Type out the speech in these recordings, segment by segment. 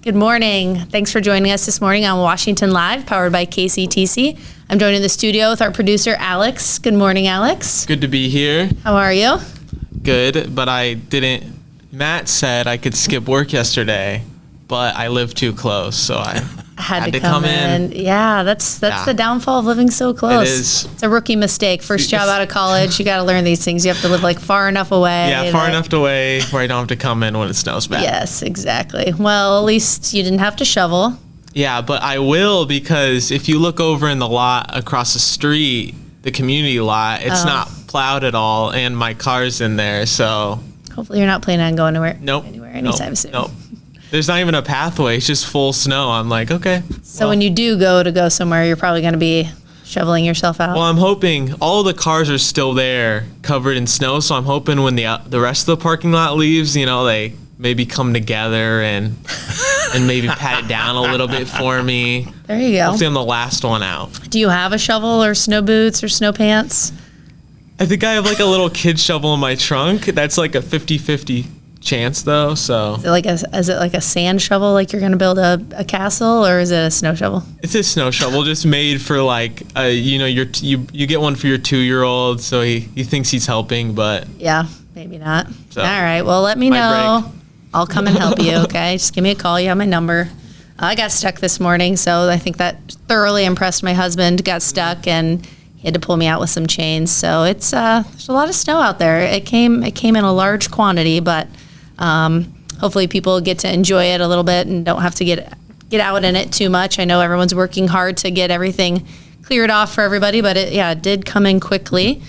Good morning. Thanks for joining us this morning on Washington Live, powered by KCTC. I'm joined in the studio with our producer, Alex. Good morning, Alex. Good to be here. How are you? Good, but I didn't. Matt said I could skip work yesterday, but I live too close, so I had to come in. Yeah, that's the downfall of living so close. It is. It's a rookie mistake. First job out of college, you got to learn these things. You have to live like far enough away. Yeah, far enough away where I don't have to come in when it snows bad. Yes, exactly. Well, at least you didn't have to shovel. Yeah, but I will, because if you look over in the lot across the street, the community lot, it's not plowed at all, and my car's in there, so. Hopefully you're not planning on going anywhere anytime soon. Nope. There's not even a pathway. It's just full snow. I'm like, okay. So when you do go somewhere, you're probably going to be shoveling yourself out. Well, I'm hoping all the cars are still there, covered in snow. So I'm hoping when the rest of the parking lot leaves, they maybe come together and maybe pat it down a little bit for me. There you go. Hopefully I'm the last one out. Do you have a shovel or snow boots or snow pants? I think I have like a little kid shovel in my trunk. That's like a 50-50 chance though, so. Is it like a sand shovel, like you're gonna build a castle, or is it a snow shovel? It's a snow shovel, just made for like, you get one for your 2-year-old, so he thinks he's helping, but. Yeah, maybe not. So, all right, well, let me know. Break. I'll come and help you, okay? Just give me a call. You have my number. I got stuck this morning, so I think that thoroughly impressed my husband. Got stuck, and he had to pull me out with some chains. So it's there's a lot of snow out there. It came in a large quantity, but hopefully people get to enjoy it a little bit and don't have to get out in it too much. I know everyone's working hard to get everything cleared off for everybody, but it did come in quickly.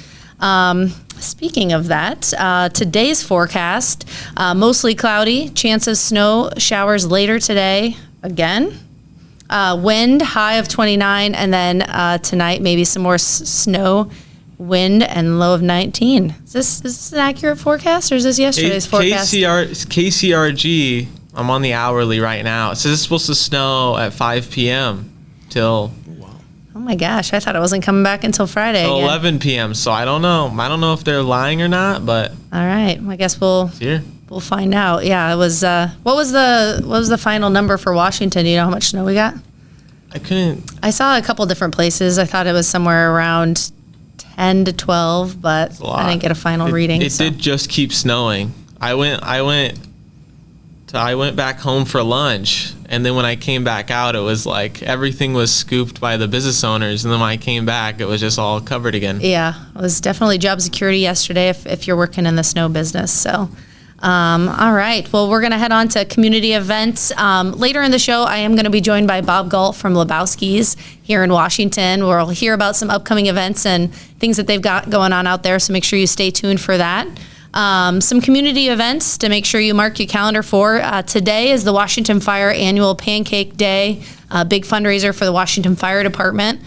Speaking of that, today's forecast, mostly cloudy, chance of snow showers later today again. Wind high of 29, and then tonight maybe some more snow, wind, and low of 19. Is this an accurate forecast, or is this yesterday's forecast? KCRG, I'm on the hourly right now. It says it's supposed to snow at 5 p.m. till. Oh my gosh, I thought it wasn't coming back until Friday. 11 p.m. So I don't know. I don't know if they're lying or not, but. All right, I guess we'll find out. Yeah, it was. What was the final number for Washington? Do you know how much snow we got? I saw a couple different places. I thought it was somewhere around 10 to 12, but I didn't get a final reading. It did just keep snowing. I went back home for lunch, and then when I came back out, it was like everything was scooped by the business owners, and then when I came back, it was just all covered again. Yeah, it was definitely job security yesterday if you're working in the snow business. So. All right. Well, we're going to head on to community events. Later in the show, I am going to be joined by Bob Gaal from Lebowski's here in Washington, where we'll hear about some upcoming events and things that they've got going on out there. So make sure you stay tuned for that. Some community events to make sure you mark your calendar for. Today is the Washington Fire Annual Pancake Day, a big fundraiser for the Washington Fire Department.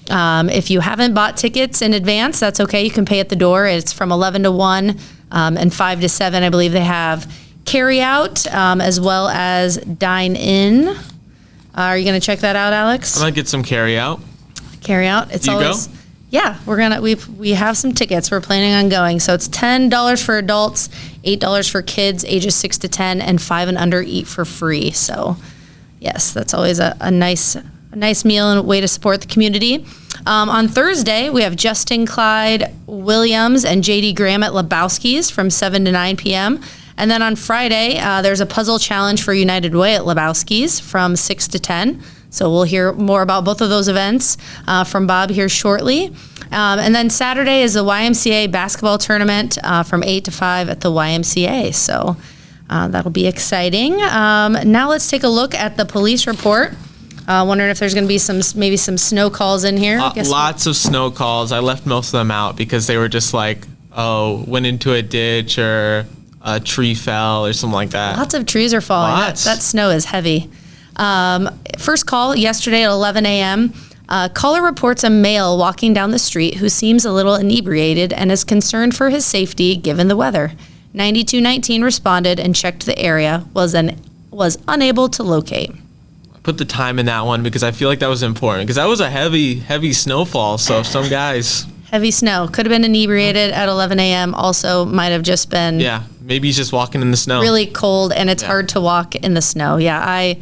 If you haven't bought tickets in advance, that's okay. You can pay at the door. It's from 11 to 1. And 5 to 7, I believe they have carry out as well as dine in. Are you going to check that out, Alex? I'm going to get some carry out. Carry out. It's Do you always go? Yeah, we have some tickets. We're planning on going. So it's $10 for adults, $8 for kids ages 6 to 10, and 5 and under eat for free. So yes, that's always a nice meal and a way to support the community. On Thursday, we have Justin Clyde Williams and J.D. Graham at Lebowski's from 7 to 9 p.m. And then on Friday, there's a puzzle challenge for United Way at Lebowski's from 6 to 10. So we'll hear more about both of those events from Bob here shortly. And then Saturday is the YMCA basketball tournament from 8 to 5 at the YMCA. So that'll be exciting. Now let's take a look at the police report. Wondering if there's going to be some snow calls in here. Lots of snow calls. I left most of them out because they were just like, went into a ditch or a tree fell or something like that. Lots of trees are falling. That snow is heavy. First call yesterday at 11 a.m. Caller reports a male walking down the street who seems a little inebriated and is concerned for his safety given the weather. 9219 responded and checked the area, was unable to locate. Put the time in that one because I feel like that was important because that was a heavy snowfall. So some guys. Heavy snow. Could have been inebriated at 11 a.m. Also might have just been maybe he's just walking in the snow. Really cold, and it's hard to walk in the snow. Yeah,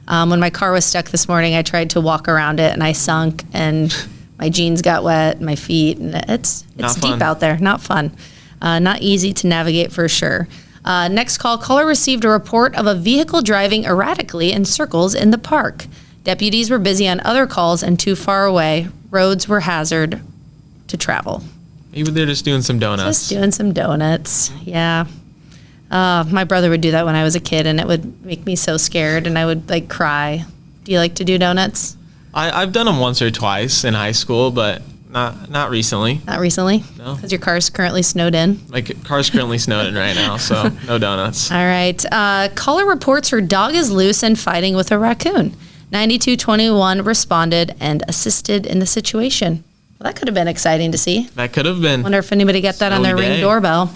when my car was stuck this morning, I tried to walk around it, and I sunk, and my jeans got wet, my feet, and it's deep out there. Not fun. Not easy to navigate for sure. Next call, caller received a report of a vehicle driving erratically in circles in the park. Deputies were busy on other calls and too far away. Roads were hazard to travel. Maybe they're just doing some donuts. Yeah. My brother would do that when I was a kid, and it would make me so scared, and I would like cry. Do you like to do donuts? I've done them once or twice in high school, but not recently. Not recently? No. Because your car's currently snowed in? My car's currently snowed in right now, so no donuts. All right. Caller reports her dog is loose and fighting with a raccoon. 9221 responded and assisted in the situation. Well, that could have been exciting to see. That could have been. Wonder if anybody got that on their Ring doorbell.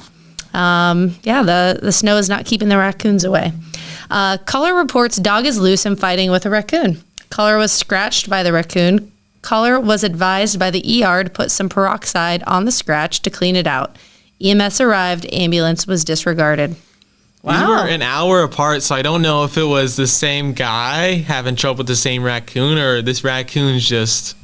The snow is not keeping the raccoons away. Caller reports dog is loose and fighting with a raccoon. Caller was scratched by the raccoon. Caller was advised by the ER to put some peroxide on the scratch to clean it out. EMS arrived. Ambulance was disregarded. Wow. These were an hour apart, so I don't know if it was the same guy having trouble with the same raccoon or this raccoon's just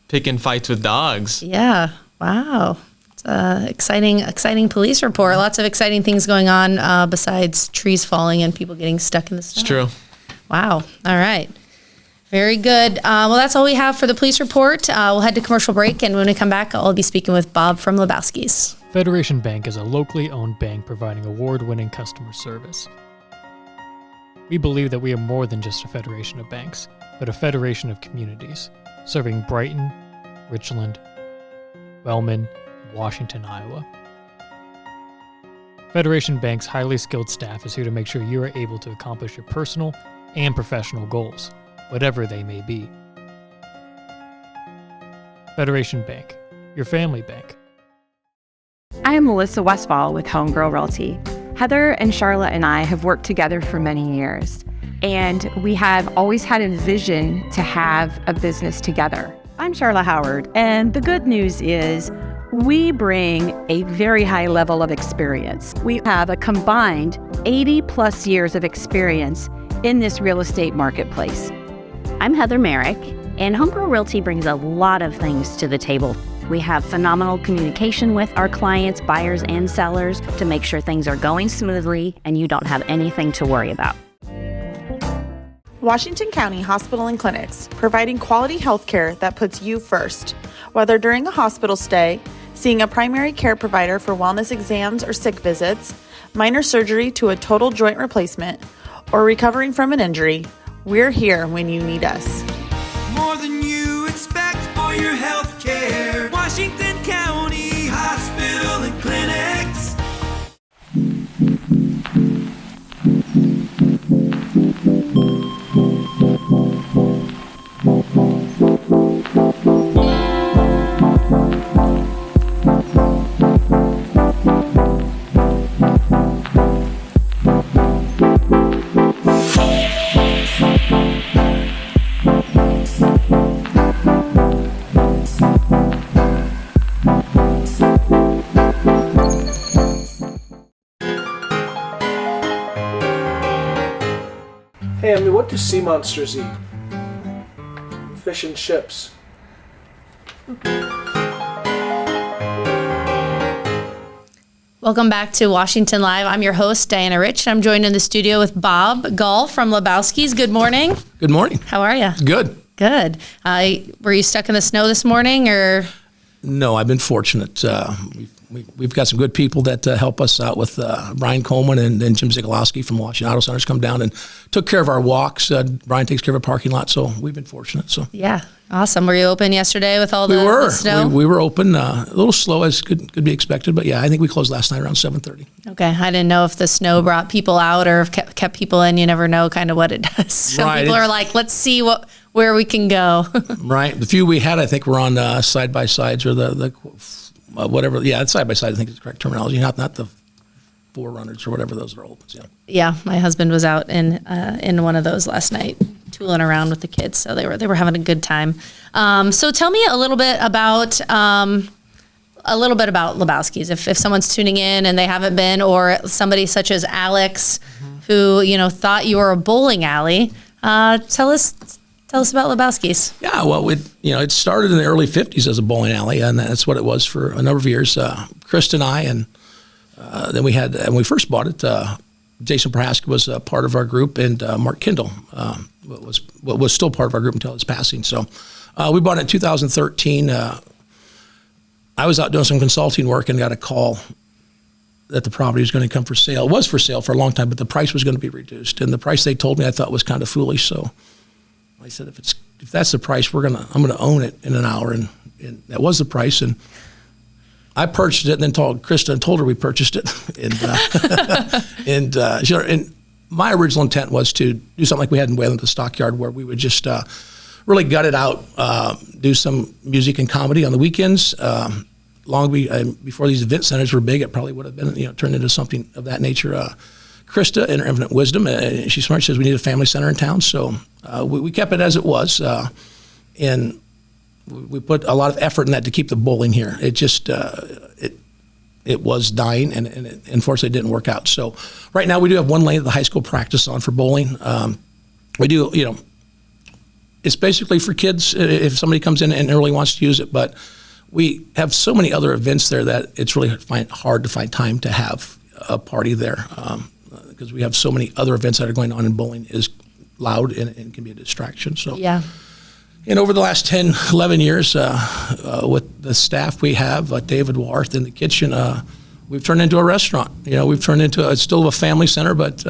picking fights with dogs. Yeah. Wow. It's an exciting police report. Lots of exciting things going on besides trees falling and people getting stuck in the snow. It's true. Wow. All right. Very good. Well, that's all we have for the police report. We'll head to commercial break, and when we come back, I'll be speaking with Bob from Lebowski's. Federation Bank is a locally owned bank providing award-winning customer service. We believe that we are more than just a federation of banks, but a federation of communities, serving Brighton, Richland, Wellman, and Washington, Iowa. Federation Bank's highly skilled staff is here to make sure you are able to accomplish your personal and professional goals, whatever they may be. Federation Bank, your family bank. I am Melissa Westfall with Homegirl Realty. Heather and Charlotte and I have worked together for many years, and we have always had a vision to have a business together. I'm Charlotte Howard, and the good news is we bring a very high level of experience. We have a combined 80 plus years of experience in this real estate marketplace. I'm Heather Merrick, and Homegirl Realty brings a lot of things to the table. We have phenomenal communication with our clients, buyers, and sellers to make sure things are going smoothly and you don't have anything to worry about. Washington County Hospital and Clinics, providing quality health care that puts you first. Whether during a hospital stay, seeing a primary care provider for wellness exams or sick visits, minor surgery to a total joint replacement, or recovering from an injury, we're here when you need us. More than you expect for your health care. Washington County Hospital and Clinics. Hey, I mean, what do sea monsters eat? Fish and chips. Welcome back to Washington Live. I'm your host, Diana Rich. I'm joined in the studio with Bob Gaal from Lebowski's. Good morning. Good morning. How are you? Good. Good. Were you stuck in the snow this morning, or? No, I've been fortunate. We've got some good people that help us out with Brian Coleman and Jim Zigolowski from Washington Auto Centers come down and took care of our walks. Brian takes care of our parking lot, so we've been fortunate. So yeah, awesome. Were you open yesterday with all the snow? We were open, a little slow as could be expected, but yeah, I think we closed last night around 7:30. Okay, I didn't know if the snow brought people out or if kept people in. You never know kind of what it does. Some people are like, let's see where we can go. Right. The few we had, I think, were on side-by-sides or the whatever. Yeah, side-by-side, I think is the correct terminology, not the forerunners or whatever those are open. Yeah. Yeah, my husband was out in one of those last night, tooling around with the kids, so they were having a good time. So tell me a little bit about a little bit about Lebowski's. If someone's tuning in and they haven't been, or somebody such as Alex, who thought you were a bowling alley, tell us about Lebowski's. Yeah, well, it started in the early '50s as a bowling alley, and that's what it was for a number of years. Krista and I, and then when we first bought it, Jason Prohaska was a part of our group, and Mark Kindle was still part of our group until his passing. So we bought it in 2013. I was out doing some consulting work and got a call that the property was going to come for sale. It was for sale for a long time, but the price was going to be reduced. And the price they told me I thought was kind of foolish. So I said, if that's the price, I'm going to own it in an hour. And that was the price. And I purchased it and then told Krista and told her we purchased it. And my original intent was to do something like we had in Wayland, the Stockyard, where we would just really gut it out, do some music and comedy on the weekends. Before these event centers were big, it probably would have been, turned into something of that nature. Krista, in her infinite wisdom, she's smart, she says we need a family center in town. So we kept it as it was. And we put a lot of effort in that to keep the bowling here. It just, it was dying, and it unfortunately didn't work out. So right now we do have one lane at the high school practice on for bowling. We do, it's basically for kids if somebody comes in and really wants to use it, but we have so many other events there that it's really hard to find time to have a party there because we have so many other events that are going on, and bowling is loud and can be a distraction. So yeah. And over the last 10, 11 years, with the staff we have, David Warth in the kitchen, we've turned into a restaurant. We've turned into it's still a family center, but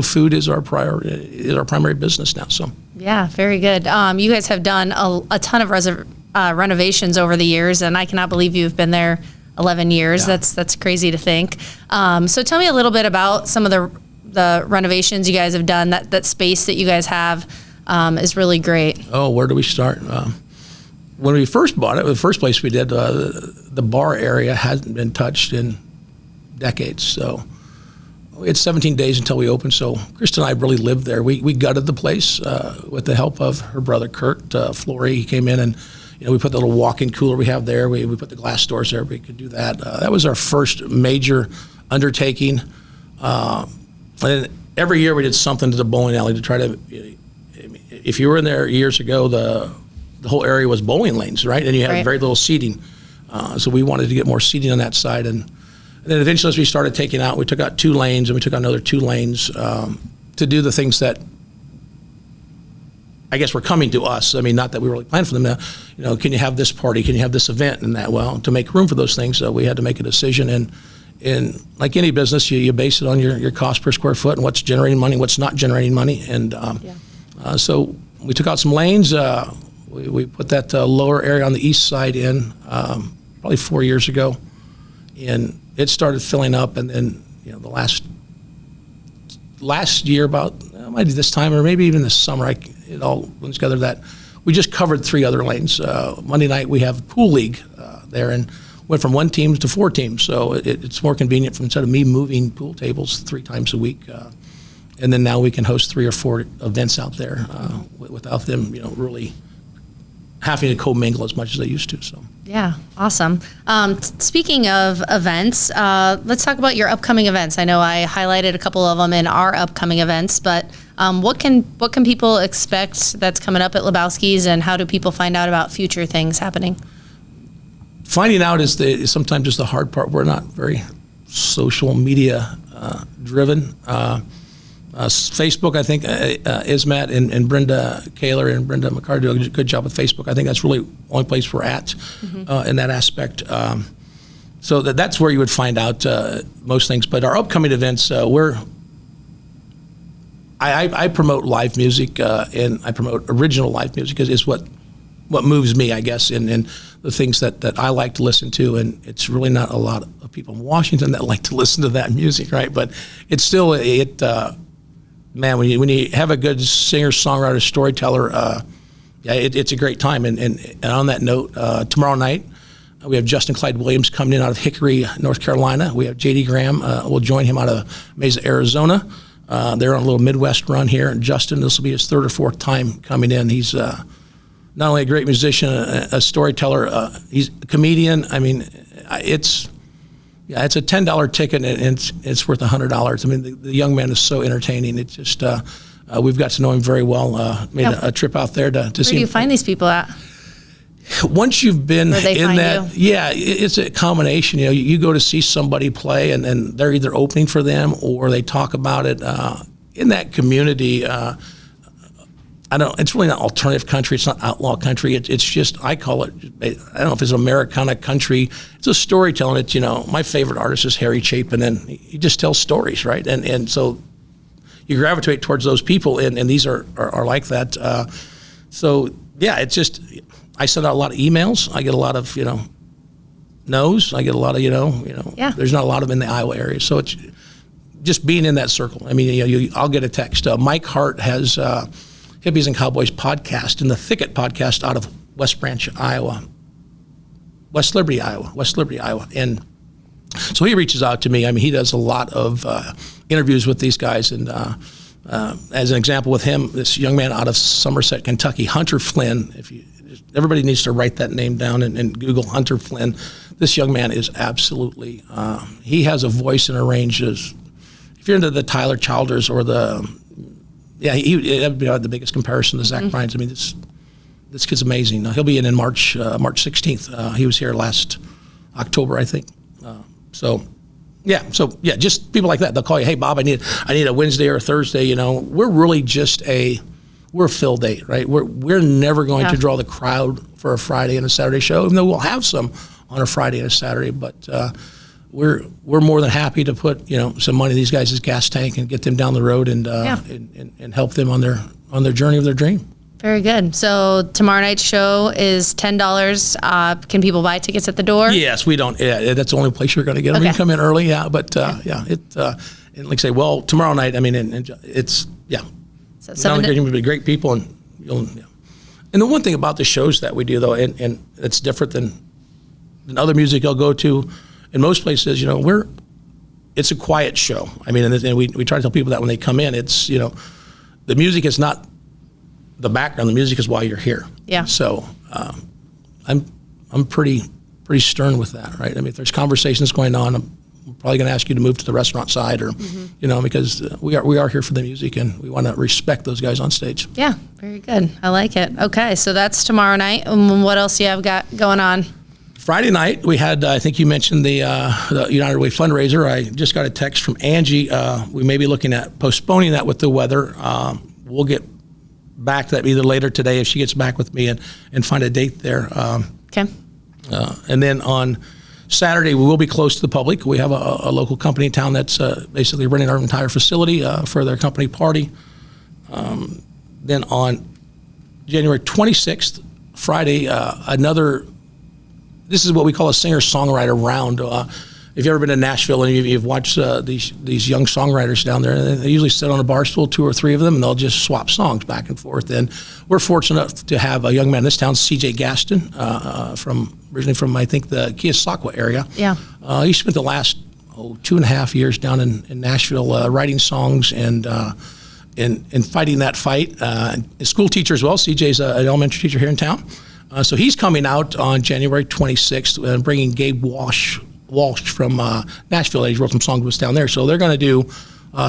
food is our primary business now. So yeah, very good. You guys have done a ton of renovations over the years, and I cannot believe you've been there 11 years. Yeah. That's crazy to think. So tell me a little bit about some of the renovations you guys have done. That space that you guys have is really great. Oh, where do we start? When we first bought it, the first place we did, the bar area hadn't been touched in decades. So we had 17 days until we opened. So Krista and I really lived there. We gutted the place with the help of her brother Kurt Flory. He came in and we put the little walk-in cooler we have there. We put the glass doors there. We could do that. That was our first major undertaking. And every year we did something to the bowling alley to try to. If you were in there years ago, the whole area was bowling lanes, right? And you had very little seating. So we wanted to get more seating on that side. And then eventually as we started we took out 2 lanes, and we took out another 2 lanes to do the things that I guess were coming to us. I mean, not that we really planned for them. Can you have this party? Can you have this event? And that, well, to make room for those things, we had to make a decision. And like any business, you base it on your cost per square foot and what's generating money, what's not generating money. And so we took out some lanes. We put that lower area on the east side in probably 4 years ago, and it started filling up. And then the last year, about maybe this time or maybe even this summer, it all went together that we just covered 3 other lanes. Monday night we have pool league there, and went from 1 team to 4 teams. So it's more convenient instead of me moving pool tables 3 times a week. And then now we can host 3 or 4 events out there without them, really having to commingle as much as they used to. So yeah, awesome. Speaking of events, let's talk about your upcoming events. I know I highlighted a couple of them in our upcoming events, but what can people expect that's coming up at Lebowski's, and how do people find out about future things happening? Finding out is sometimes just the hard part. We're not very social media driven. Facebook, I think, Ismat and Brenda Kaler and Brenda McCarty do a good job with Facebook. I think that's really the only place we're at in that aspect. So that's where you would find out most things. But our upcoming events, I promote live music and I promote original live music because it's what moves me, I guess, and the things that I like to listen to. And it's really not a lot of people in Washington that like to listen to that music, right? But it's still man, when you have a good singer, songwriter, storyteller, it's a great time. And on that note, tomorrow night we have Justin Clyde Williams coming in out of Hickory, North Carolina. We have J.D. Graham. We'll join him out of Mesa, Arizona. They're on a little Midwest run here. And Justin, this will be his 3rd or 4th time coming in. He's not only a great musician, a storyteller, he's a comedian. I mean, it's a $10 ticket, and it's worth $100. I mean, the young man is so entertaining. It's just we've got to know him very well. Made a trip out there to see him. Where do you find these people at? Once you've been in that, you? it's a combination. You go to see somebody play, and they're either opening for them or they talk about it in that community. It's really not alternative country. It's not outlaw country. It's just, I call it, I don't know if it's Americana country. It's a storytelling. It's, my favorite artist is Harry Chapin, and he just tells stories, right? And so you gravitate towards those people, and these are like that. So yeah, it's just, I send out a lot of emails. I get a lot of, no's. I get a lot of, Yeah. There's not a lot of them in the Iowa area. So it's just being in that circle. I mean, I'll get a text. Mike Hart has Hippies and Cowboys podcast and the Thicket podcast out of West Liberty, Iowa. And so he reaches out to me. I mean, he does a lot of interviews with these guys. And as an example with him, this young man out of Somerset, Kentucky, Hunter Flynn, everybody needs to write that name down and Google Hunter Flynn. This young man is absolutely, he has a voice and a range. If you're into the Tyler Childers or that would be the biggest comparison to Zach Bryan's. I mean, this kid's amazing. He'll be in March 16th. He was here last October, I think. So just people like that. They'll call you, hey, Bob, I need a Wednesday or a Thursday. We're really just we're a fill date, right? We're never going to draw the crowd for a Friday and a Saturday show, even though we'll have some on a Friday and a Saturday. But we're more than happy to put some money in these guys' gas tank and get them down the road and help them on their journey of their dream. Very good. So tomorrow night's show is $10. Can people buy tickets at the door? Yes, we don't. Yeah, that's the only place you're going to get them. Okay. You can come in early, but and like I say, well, tomorrow night. I mean, it's So not only going to be great people, and and the one thing about the shows that we do though, and it's different than other music I'll go to. In most places, it's a quiet show. I mean, and we try to tell people that when they come in, it's the music is not the background. The music is why you're here. Yeah. So I'm pretty stern with that, right? I mean, if there's conversations going on, I'm probably going to ask you to move to the restaurant side, or because we are here for the music, and we want to respect those guys on stage. Yeah, very good. I like it. Okay, so that's tomorrow night. What else do you have got going on? Friday night, we had, I think you mentioned the United Way fundraiser. I just got a text from Angie. We may be looking at postponing that with the weather. We'll get back to that either later today if she gets back with me and find a date there. Okay. And then on Saturday, we will be close to the public. We have a local company in town that's basically renting our entire facility for their company party. Then on January 26th, Friday, this is what we call a singer-songwriter round. If you've ever been to Nashville and you've watched these young songwriters down there, they usually sit on a bar stool, 2 or 3 of them, and they'll just swap songs back and forth. And we're fortunate to have a young man in this town, C.J. Gaston, originally from, I think, the Keosauqua area. Yeah. He spent the last 2.5 years down in Nashville writing songs and fighting that fight. A school teacher as well. C.J.'s an elementary teacher here in town. So he's coming out on January 26th and bringing Gabe Walsh from Nashville. He wrote some songs with us down there. So they're going to do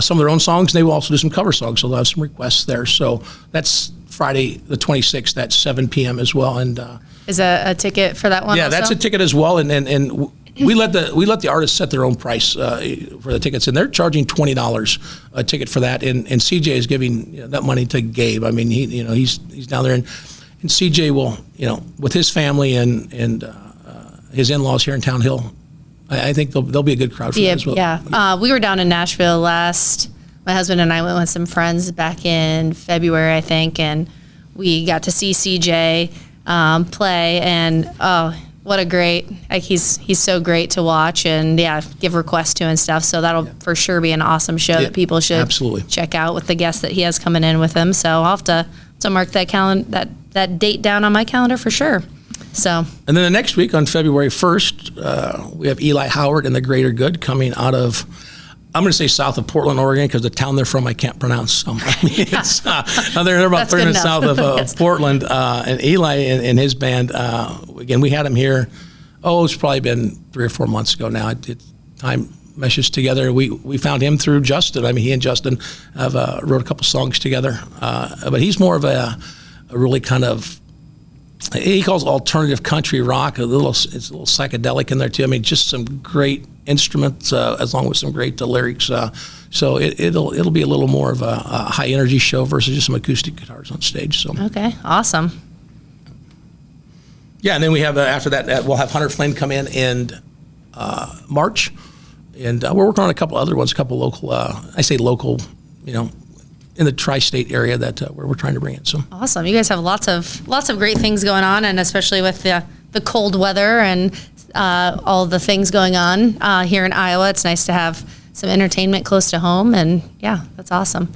some of their own songs, and they will also do some cover songs. So they'll have some requests there. So that's Friday the 26th at 7 p.m. as well. And is a ticket for that one? Yeah, also? That's a ticket as well. And we let the artists set their own price for the tickets, and they're charging $20 a ticket for that. And CJ is giving that money to Gabe. I mean, he's down there, and CJ will, with his family and his in-laws here in town, I think they'll be a good crowd for that as well. Yeah. We were down in Nashville my husband and I went with some friends back in February, I think, and we got to see CJ play, and what a great, he's so great to watch and give requests to and stuff. So that'll for sure be an awesome show that people should check out with the guests that he has coming in with him. So I'll have to mark that date down on my calendar for sure. So. And then the next week on February 1st, we have Eli Howard and the Greater Good coming out of, I'm going to say south of Portland, Oregon, because the town they're from I can't pronounce. I mean, they're about 30 minutes south of Portland. And Eli and his band, again, we had him here Oh, it's probably been 3 or 4 months ago now. Time meshes together. We found him through Justin. I mean, he and Justin have wrote a couple songs together. But he's more of a really kind of, he calls alternative country rock. It's a little psychedelic in there too. I mean, just some great instruments, along with some great lyrics. So it'll be a little more of a high energy show versus just some acoustic guitars on stage. So Okay, awesome. yeah, and then we have after that we'll have Hunter Flynn come in March, and we're working on a couple other ones, a couple local. I say local, in the tri-state area that where we're trying to bring in. So Awesome. You guys have lots of great things going on, and especially with the cold weather and all the things going on here in Iowa, it's nice to have some entertainment close to home, and yeah, that's awesome.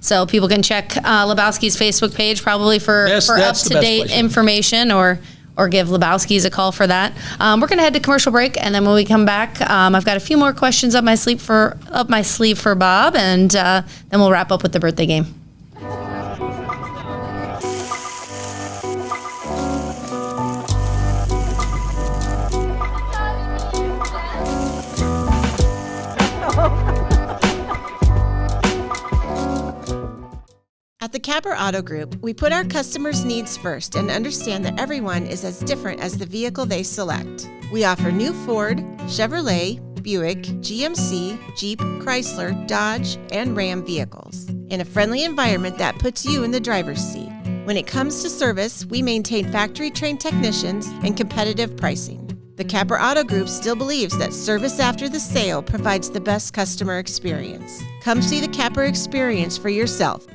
So people can check Lebowski's Facebook page probably for That's the best up-to-date place. information, or give Lebowski's a call for that. We're going to head to commercial break, and then when we come back, I've got a few more questions up my sleeve for Bob, and then we'll wrap up with the birthday game. At the Capper Auto Group, we put our customers' needs first and understand that everyone is as different as the vehicle they select. We offer new Ford, Chevrolet, Buick, GMC, Jeep, Chrysler, Dodge, and Ram vehicles in a friendly environment that puts you in the driver's seat. When it comes to service, we maintain factory-trained technicians and competitive pricing. The Capper Auto Group still believes that service after the sale provides the best customer experience. Come see the Capper experience for yourself.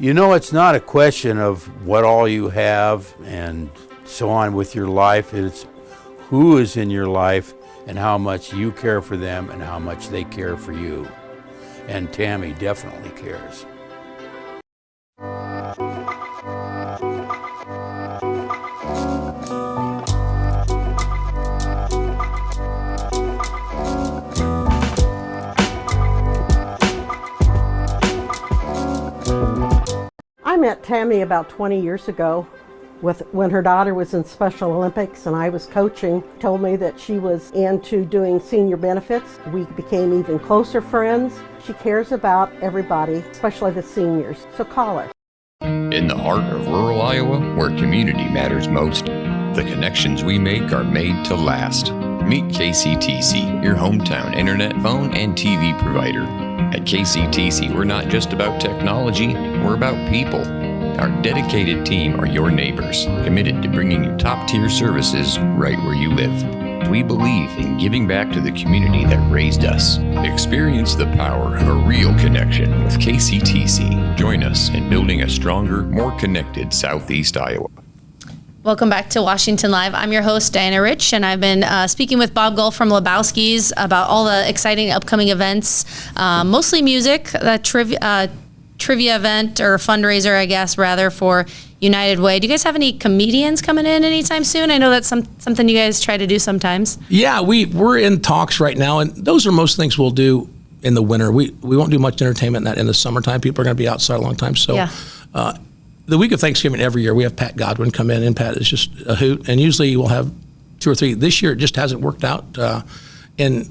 You know, it's not a question of what all you have and so on with your life. It's who is in your life and how much you care for them and how much they care for you. And Tammy definitely cares. I met Tammy about 20 years ago when her daughter was in Special Olympics and I was coaching. Told me that she was into doing senior benefits. We became even closer friends. She cares about everybody, especially the seniors. So call her. In the heart of rural Iowa, where community matters most, the connections we make are made to last. Meet KCTC, your hometown internet, phone, and TV provider. At KCTC, we're not just about technology, we're about people. Our dedicated team are your neighbors, committed to bringing you top-tier services right where you live. We believe in giving back to the community that raised us. Experience the power of a real connection with KCTC. Join us in building a stronger, more connected Southeast Iowa. Welcome back to Washington Live. I'm your host, Diana Rich, and I've been speaking with Bob Gaal from Lebowski's about all the exciting upcoming events, mostly music, trivia event or fundraiser, I guess, rather, for United Way. Do you guys have any comedians coming in anytime soon? I know that's something you guys try to do sometimes. yeah, we're in talks right now, and those are most things we'll do in the winter. We won't do much entertainment in the summertime. People are going to be outside a long time. So Yeah. The week of Thanksgiving every year, we have Pat Godwin come in, and Pat is just a hoot. And usually we'll have 2 or 3. This year, it just hasn't worked out in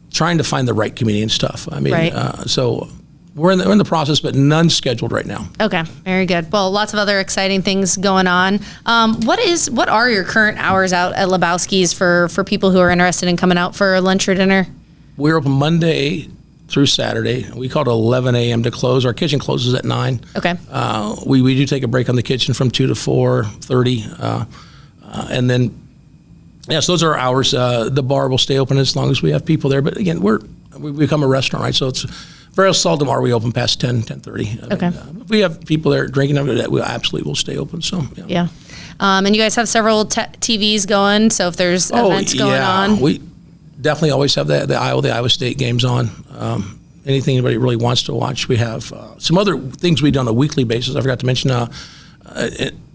trying to find the right comedian stuff. I mean, Right. So we're in the process, but none scheduled right now. Okay, very good. Well, lots of other exciting things going on. What are your current hours out at Lebowski's for people who are interested in coming out for lunch or dinner? We're open Monday through Saturday. We call it 11 a.m. to close. Our kitchen closes at 9. Okay. We do take a break on the kitchen from 2 to 4:30, and then yes, those are our hours. The bar will stay open as long as we have people there. But again, we become a restaurant, right? So Very seldom are we open past 10:30. Okay. If we have people there drinking, we absolutely will stay open. So Yeah. And you guys have several TVs going, so if there's events going on. We definitely always have the Iowa State games on. Anything anybody really wants to watch. We have some other things we do on a weekly basis. I forgot to mention,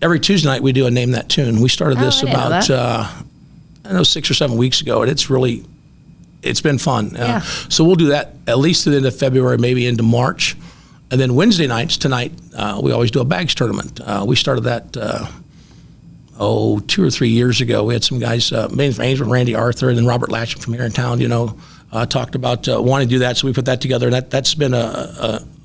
every Tuesday night we do a Name That Tune. We started this about, 6 or 7 weeks ago, and it's been fun. So we'll do that at least to the end of February, maybe into March. And then Wednesday nights, tonight, we always do a bags tournament. We started that 2 or 3 years ago. We had some guys, main names were Randy Arthur and then Robert Latcham from here in town, talked about wanting to do that. So we put that together, and that's been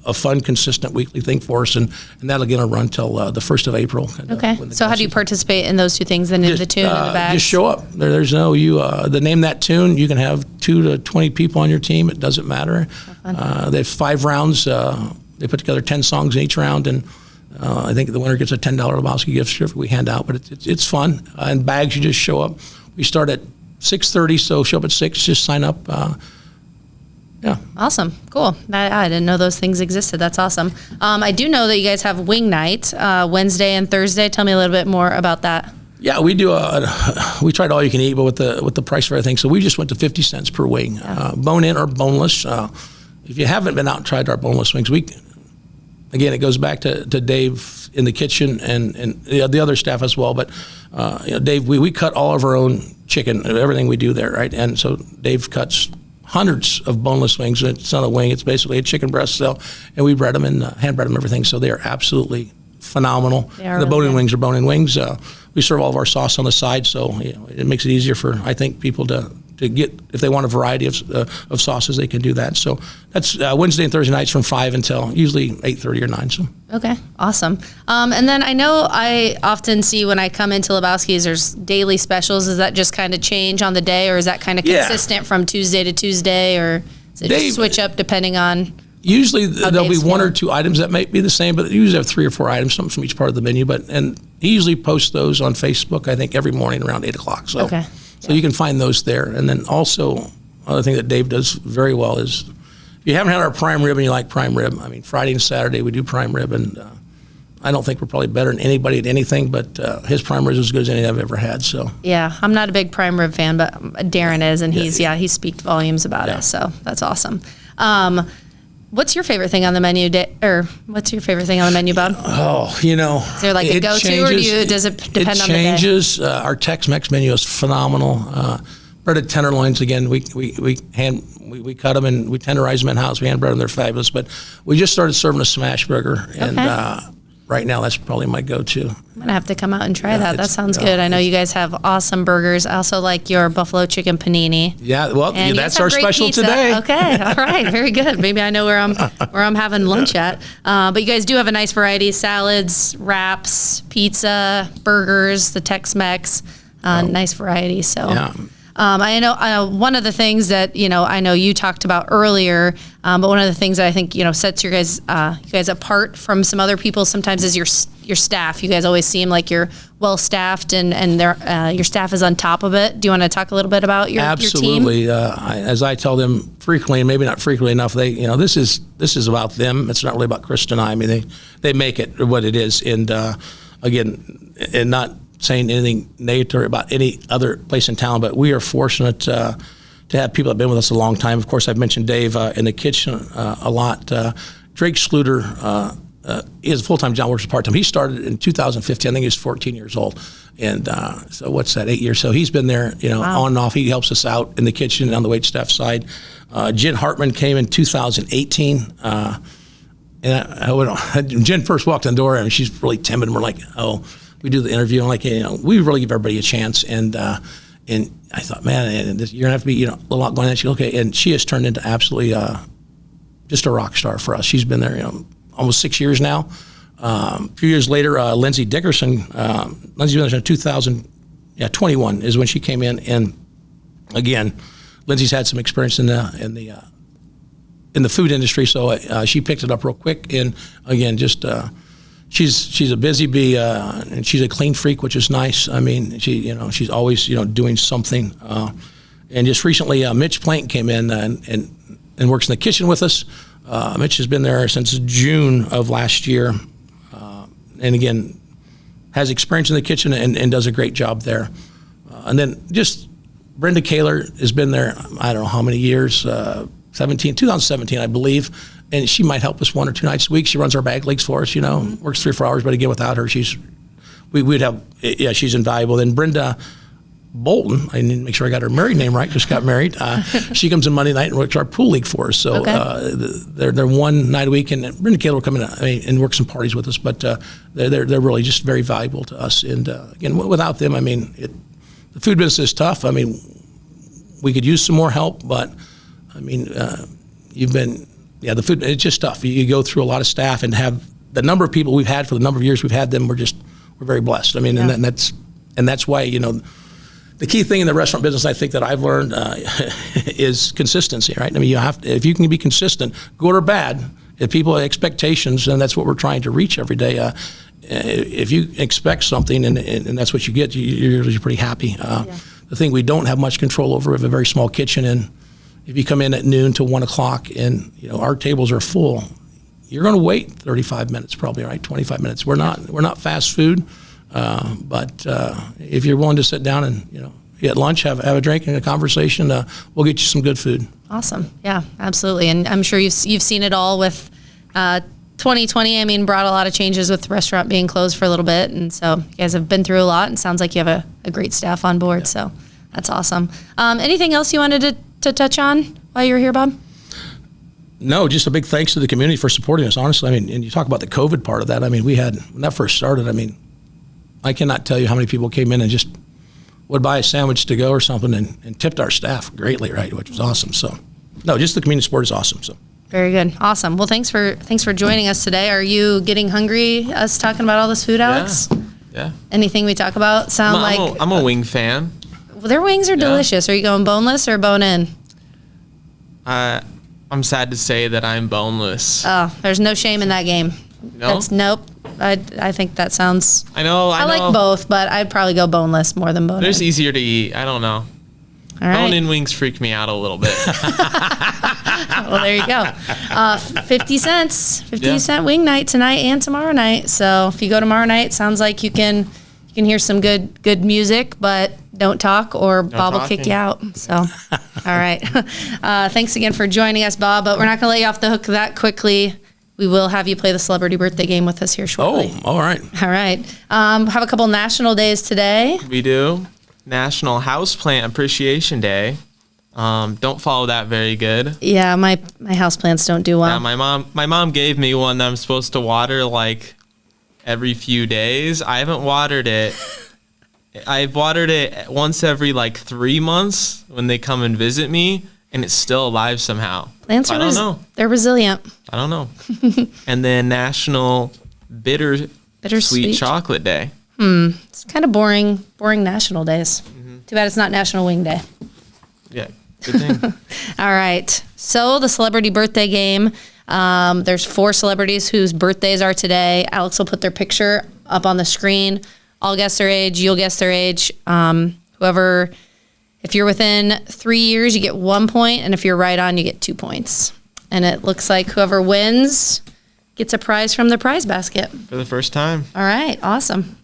a fun, consistent weekly thing for us, and that'll get a run till the 1st of April. Okay. So how do you participate in those two things, then in the tune and the bags? Just show up. There's no, the Name That Tune, you can have 2 to 20 people on your team. It doesn't matter. They have 5 rounds. They put together 10 songs in each round, and I think the winner gets a $10 Lebowski gift certificate we hand out, but it's fun. And bags, you just show up. We start at 6:30, so show up at 6, just sign up. Awesome. Cool. I didn't know those things existed. That's awesome. I do know that you guys have wing night Wednesday and Thursday. Tell me a little bit more about that. Yeah, we do. We tried all you can eat, but with the price of everything, so we just went to 50 cents per wing, bone in or boneless. If you haven't been out and tried our boneless wings, again, it goes back to Dave in the kitchen and the other staff as well. But Dave, we cut all of our own chicken, everything we do there, right? And so Dave cuts hundreds of boneless wings. It's not a wing; it's basically a chicken breast cell, and we bread them and hand bread them everything. So they are absolutely phenomenal. The bone-in wings are bone-in wings. We serve all of our sauce on the side, so it makes it easier for, I think, people to get, if they want a variety of sauces, they can do that. So that's Wednesday and Thursday nights from 5 until usually 8:30 or 9. So. Okay, awesome. And then I know I often see when I come into Lebowski's, there's daily specials. Does that just kind of change on the day, or is that kind of consistent from Tuesday to Tuesday, or does it just switch up depending on? Usually there'll be 1 or 2 items that might be the same, but they usually have 3 or 4 items, something from each part of the menu. And he usually posts those on Facebook, I think, every morning around 8 o'clock. So. Okay. So you can find those there. And then also, another thing that Dave does very well is, if you haven't had our prime rib and you like prime rib, I mean, Friday and Saturday we do prime rib, and I don't think we're probably better than anybody at anything, but his prime rib is as good as any I've ever had. So yeah, I'm not a big prime rib fan, but Darren is, and he speaks volumes about it. So that's awesome. What's your favorite thing on the menu, what's your favorite thing on the menu, Bob? Oh, is there like a go-to, or does it depend on the day? It changes. Our Tex-Mex menu is phenomenal. Breaded tenderloins, again, we cut them and we tenderize them in house. We hand bread them; they're fabulous. But we just started serving a smash burger, and right now that's probably my go-to. I'm gonna have to come out and try that. That sounds good. I know you guys have awesome burgers. I also like your buffalo chicken panini. Yeah, well, that's our special pizza today. Okay, all right, very good. Maybe I know where I'm having lunch at. But you guys do have a nice variety: salads, wraps, pizza, burgers, the Tex-Mex. Nice variety. So. Yeah. I know one of the things that I know you talked about earlier, but one of the things that I think sets you guys apart from some other people sometimes is your staff. You guys always seem like you're well staffed, and your staff is on top of it. Do you want to talk a little bit about your team? Absolutely. As I tell them frequently, and maybe not frequently enough, this is about them. It's not really about Chris and I. I mean, they make it what it is, and again, and not saying anything negative about any other place in town, but we are fortunate to have people that have been with us a long time. Of course, I've mentioned Dave in the kitchen a lot. Drake Schluter is a full-time job, works part-time. He started in 2015. I think he was 14 years old. And so what's that, 8 years? So he's been there, on and off. He helps us out in the kitchen and on the waitstaff side. Jen Hartman came in 2018. And Jen first walked in the door, and she's really timid, and we're like, we do the interview, and like, we really give everybody a chance. And I thought, man, you're gonna have to be, a lot going on. She okay, and she has turned into absolutely just a rock star for us. She's been there, almost 6 years now. A few years later, Lindsay Dickerson, Lindsay's been there since 2021 is when she came in, and again, Lindsay's had some experience in the food industry, so she picked it up real quick, and again, just. She's a busy bee, and she's a clean freak, which is nice. I mean, she's always, doing something. And just recently, Mitch Plank came in and works in the kitchen with us. Mitch has been there since June of last year. And again, has experience in the kitchen and does a great job there. And then just Brenda Kaler has been there, I don't know how many years, 2017, I believe. And she might help us 1 or 2 nights a week. She runs our bag leagues for us, works 3 or 4 hours. But again, without her, she's invaluable. Then Brenda Bolton, I need to make sure I got her married name right, just got married. She comes in Monday night and works our pool league for us. So they're 1 night a week, and Brenda Kaler will come in and work some parties with us, but they're really just very valuable to us. And again, without them, the food business is tough. We could use some more help, but the food, it's just tough. You go through a lot of staff, and have the number of people we've had for the number of years we've had them, we're very blessed. And that's why, the key thing in the restaurant business, I think, that I've learned is consistency, right? You have to, if you can be consistent, good or bad, if people have expectations, and that's what we're trying to reach every day. If you expect something and that's what you get, you're usually pretty happy. The thing we don't have much control over, we have a very small kitchen, and if you come in at noon to 1 o'clock and our tables are full, you're going to wait 35 minutes, probably, right? 25 minutes. We're not fast food. But if you're willing to sit down and get lunch, have a drink and a conversation, we'll get you some good food. Awesome. Yeah, absolutely. And I'm sure you've seen it all with 2020. Brought a lot of changes with the restaurant being closed for a little bit, and so you guys have been through a lot. And sounds like you have a great staff on board. Yeah. So that's awesome. Anything else you wanted to touch on while you were here, Bob? No, just a big thanks to the community for supporting us. Honestly, and you talk about the COVID part of that. We had, when that first started, I cannot tell you how many people came in and just would buy a sandwich to go or something and tipped our staff greatly, right, which was awesome. So, no, just the community support is awesome. So, very good, awesome. Well, thanks for joining us today. Are you getting hungry? Us talking about all this food, Alex? Yeah. Anything we talk about I'm a wing fan. Well, their wings are delicious. Are you going boneless or bone in? I'm sad to say that I'm boneless. Oh, there's no shame in that game. No? Nope. I think that sounds... I know. I like both, but I'd probably go boneless more than bone-in. They're just easier to eat. I don't know. All right. Bone-in wings freak me out a little bit. Well, there you go. 50 cents. 50-cent wing night tonight and tomorrow night. So if you go tomorrow night, sounds like you can hear some good music, but don't talk or Bob will kick you out. So, all right. Thanks again for joining us, Bob, but we're not going to let you off the hook that quickly. We will have you play the celebrity birthday game with us here shortly. Oh, all right. All right. Have a couple national days today. We do. National Houseplant Appreciation Day. Don't follow that very good. Yeah, my houseplants don't do well. Yeah, my mom gave me one that I'm supposed to water like every few days. I haven't watered it. I've watered it once every like 3 months when they come and visit me, and it's still alive somehow. Plants are they're resilient. I don't know. And then National Bittersweet Chocolate Day. It's kind of boring national days. Mm-hmm. Too bad it's not National Wing Day. Yeah, good thing. All right. So the celebrity birthday game. There's 4 celebrities whose birthdays are today. Alex will put their picture up on the screen. I'll guess their age. You'll guess their age. If you're within 3 years, you get 1 point, and if you're right on, you get 2 points. And it looks like whoever wins gets a prize from their prize basket. For the first time. All right, awesome.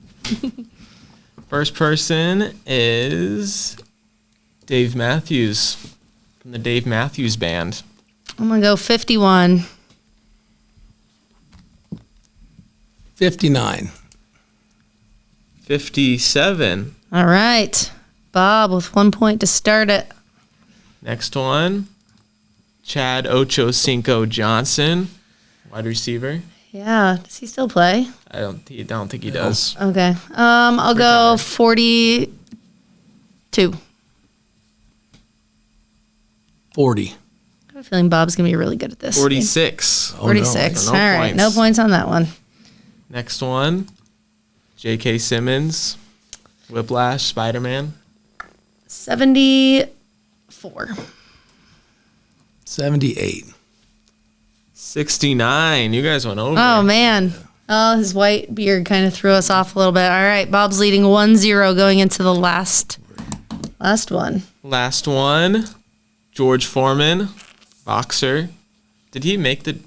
First person is Dave Matthews from the Dave Matthews Band. I'm going to go 51. 59. 57. All right. Bob with 1 point to start it. Next one, Chad Ochocinco Johnson, wide receiver. Yeah. Does he still play? I don't think he does. Okay. I'll go 42. 40. I have a feeling Bob's going to be really good at this. 46. 46. No All right. points. No points on that one. Next one, J.K. Simmons, Whiplash, Spider-Man. 74. 78. 69. You guys went over. Oh, man. Oh, his white beard kind of threw us off a little bit. All right. Bob's leading 1-0 going into the last one. Last one, George Foreman, boxer. Did he make the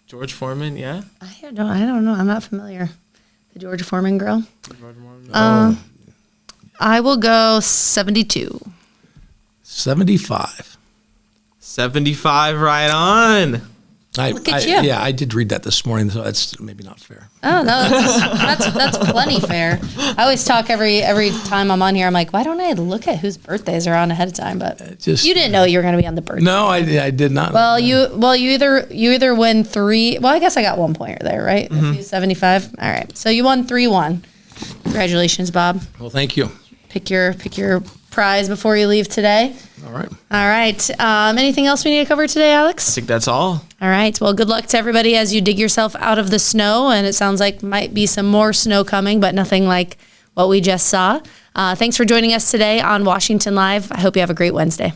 George Foreman? Yeah. I don't know. I'm not familiar. The George Foreman grill. I will go 72. 75. 75, right on. Look at you. Yeah, I did read that this morning, so that's maybe not fair. Oh no, that's plenty fair. I always talk every time I'm on here. I'm like, why don't I look at whose birthdays are on ahead of time? But you didn't know you were going to be on the birthday. No, I did not. Well, you either win 3. Well, I guess I got 1 point there, right? Mm-hmm. If you 75. All right, so you won 3-1. Congratulations, Bob. Well, thank you. Pick your prize before you leave today. All right. All right. Anything else we need to cover today, Alex? I think that's all. All right. Well, good luck to everybody as you dig yourself out of the snow. And it sounds like might be some more snow coming, but nothing like what we just saw. Thanks for joining us today on Washington Live. I hope you have a great Wednesday.